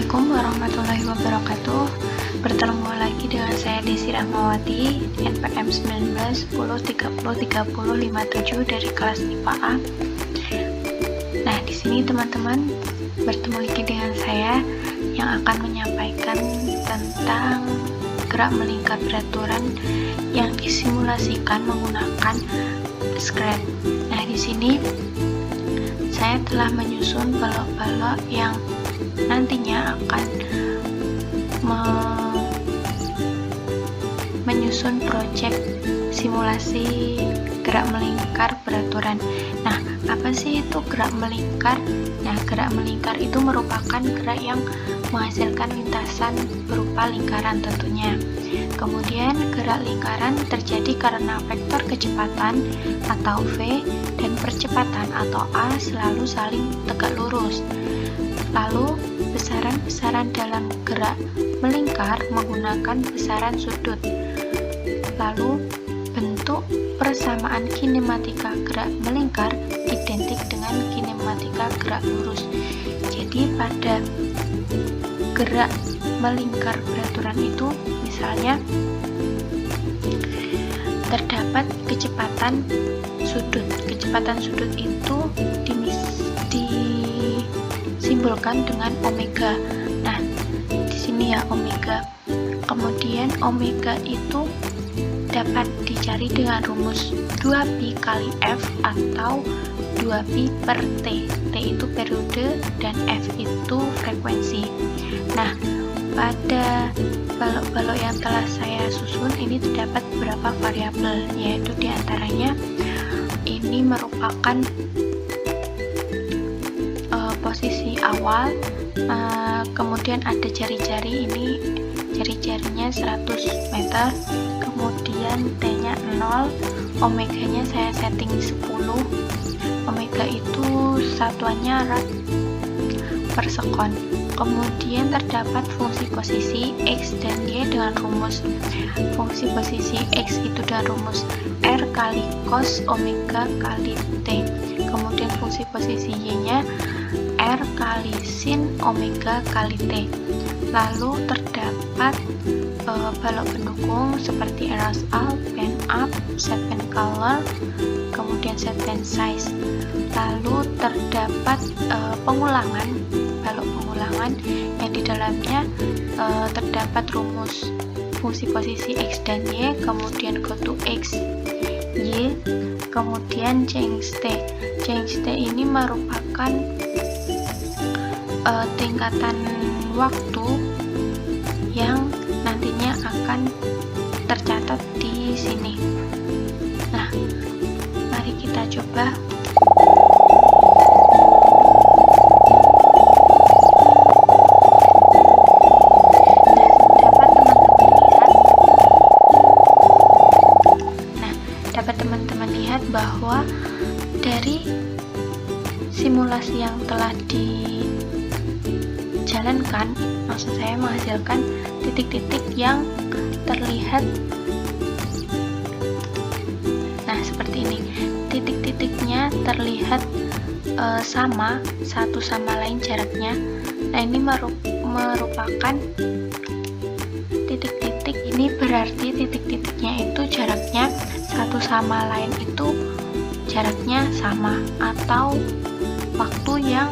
Assalamualaikum warahmatullahi wabarakatuh. Bertemu lagi dengan saya Desi Rahmawati, NPM 1910303057 dari kelas IPA A. Nah, di sini teman-teman bertemu lagi dengan saya yang akan menyampaikan tentang gerak melingkar beraturan yang disimulasikan menggunakan Scratch. Nah, di sini saya telah menyusun balok-balok yang nantinya akan menyusun proyek simulasi gerak melingkar beraturan. Nah, apa sih itu gerak melingkar? Nah, gerak melingkar itu merupakan gerak yang menghasilkan lintasan berupa lingkaran tentunya. Kemudian gerak lingkaran terjadi karena vektor kecepatan atau V dan percepatan atau A selalu saling tegak lurus. Lalu besaran-besaran dalam gerak melingkar menggunakan besaran sudut. Lalu bentuk persamaan kinematika gerak melingkar identik dengan kinematika gerak lurus. Jadi pada gerak melingkar beraturan itu misalnya terdapat kecepatan sudut. Kecepatan sudut itu disimbolkan dengan omega. Nah, di sini ya omega. Kemudian omega itu dapat dicari dengan rumus 2pi kali F atau 2pi per T. T itu periode dan F itu frekuensi. Nah, pada balok-balok yang telah saya susun ini terdapat beberapa variabel, yaitu diantaranya ini merupakan posisi awal, kemudian ada jari-jari, ini jari-jarinya 100 meter, kemudian T-nya 0, omeganya saya setting 10, omega itu satuannya rad per sekon. Kemudian terdapat fungsi posisi X dan Y dengan rumus. Fungsi posisi X itu dengan rumus R kali cos omega kali T. Kemudian fungsi posisi Y-nya R kali sin omega kali T. Lalu terdapat balok pendukung seperti erasal, pen up, set pen color, kemudian set pen size. Lalu terdapat pengulangan, balok pengulangan yang di dalamnya terdapat rumus fungsi posisi X dan Y, kemudian go to X, Y, kemudian change T. Change T ini merupakan tingkatan waktu yang nantinya akan tercatat di sini. Nah, mari kita coba. Dapat teman-teman lihat bahwa dari simulasi yang telah dijalankan, maksud saya menghasilkan titik-titik yang terlihat. Nah, seperti ini. Titik-titiknya terlihat sama satu sama lain jaraknya. Nah, ini merupakan titik-titik, ini berarti titik-titiknya itu jaraknya satu sama lain itu jaraknya sama, atau waktu yang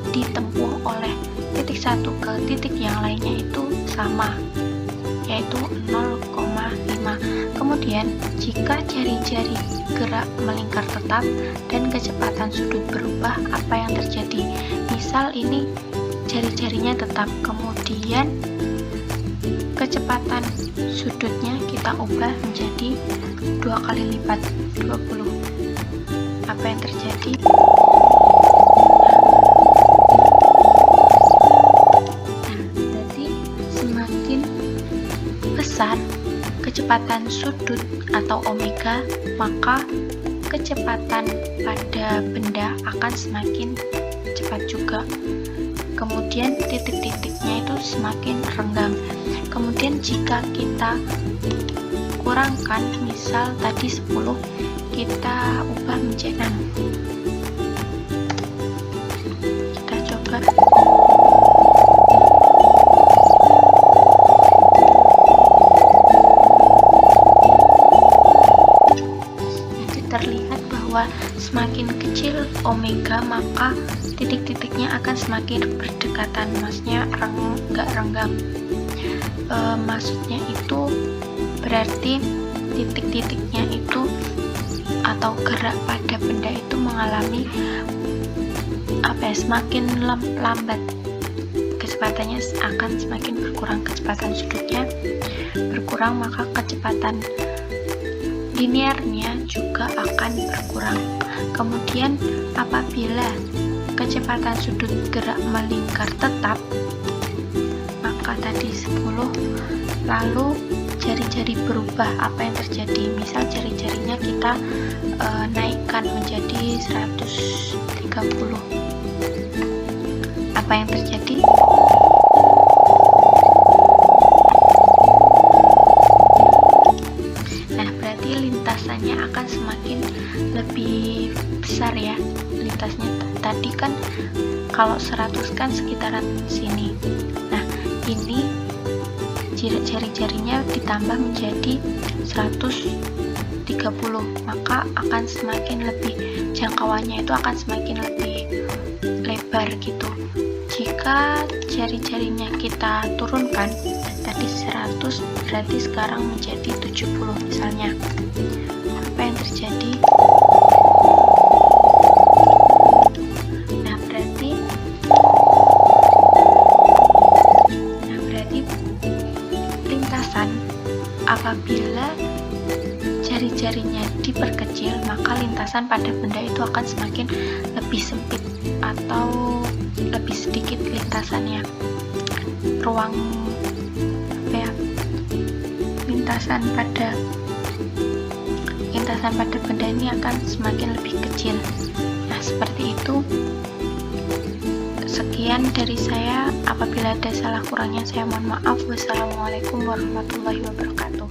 ditempuh oleh titik satu ke titik yang lainnya itu sama, yaitu 0,5. Kemudian jika jari-jari gerak melingkar tetap dan kecepatan sudut berubah, apa yang terjadi? Misal ini jari-jarinya tetap, kemudian kecepatan sudutnya kita ubah menjadi 2 kali lipat, 20. Apa yang terjadi? Jadi semakin besar kecepatan sudut atau omega, maka kecepatan pada benda akan semakin cepat juga. Kemudian titik-titiknya itu semakin renggang. Kemudian jika kita kurangkan, misal tadi 10, kita ubah menjadi 6. Kita coba. bahwa semakin kecil omega maka titik-titiknya akan semakin berdekatan, maksudnya nggak renggang. Maksudnya itu berarti titik-titiknya itu atau gerak pada benda itu mengalami semakin lambat, kecepatannya akan semakin berkurang, kecepatan sudutnya berkurang, maka kecepatan linearnya juga akan berkurang. Kemudian apabila kecepatan sudut gerak melingkar tetap, maka tadi 10, lalu jari-jari berubah. Apa yang terjadi? Misal jari-jarinya kita naikkan menjadi 130. Apa yang terjadi? Nah, berarti lintasannya akan semakin lebih besar ya. Lintasnya tadi kan kalau 100 kan sekitaran sini. Nah, ini jari-jarinya ditambah menjadi 130, maka akan semakin lebih, jangkauannya itu akan semakin lebih lebar gitu. Jika jari-jarinya kita turunkan, tadi 100 berarti sekarang menjadi 70 misalnya. Apa yang terjadi? Nah berarti lintasan apabila jari-jarinya diperkecil, maka lintasan pada benda itu akan semakin lebih sempit atau lebih sedikit lintasannya. Ruang lintasan pada benda ini akan semakin lebih kecil. Nah, seperti itu. Sekian dari saya. Apabila ada salah kurangnya saya mohon maaf. Wassalamualaikum warahmatullahi wabarakatuh.